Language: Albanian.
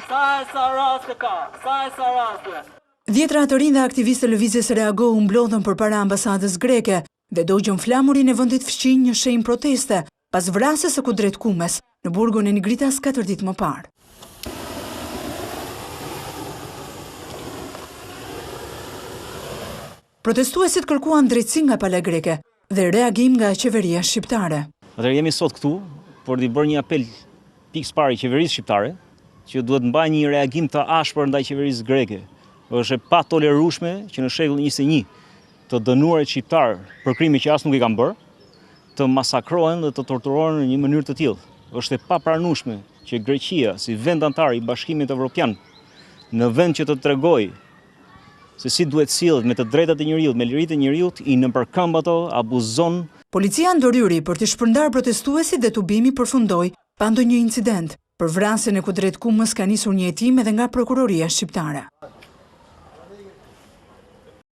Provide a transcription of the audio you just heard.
Sa raste ka, sa raste. Dhjetra të rinj dhe aktivistë lëvizjes reagohu mblodhen përpara ambasadës greke dhe dogjën flamurin e vendit fqinj një shenjë proteste pas vrasjes së Kudret Kumes në burgun e Nigritas 4 ditë më parë. Protestuesit kërkuan drejtësi nga pala greke dhe reagim nga qeveria shqiptare. Atëherë jemi sot këtu për t'i bërë një apel pikës parë qeverisë shqiptare, që duhet mbajë një reagim të ashpër ndaj qeverisë greke. Është e patolerueshme që në shekullin 21 të dënuarit shqiptar për krime që as nuk i kanë bërë, të masakrohen dhe të torturohen në një mënyrë të tillë. Është e papranueshme që Greqia, si vend antar i Bashkimit Evropian, në vend që të tregojë se si duhet sillet me të drejtat e njerëzit, me liritë e njerëzit, i nëpërkëmb ato, abuzon. Policia ndorhyri për të shpërndarë protestuesit dhe tubimi përfundoi pa ndonjë incident. Për vrasjen e Kudret Kumës ka nisur një hetim edhe nga prokuroria shqiptare.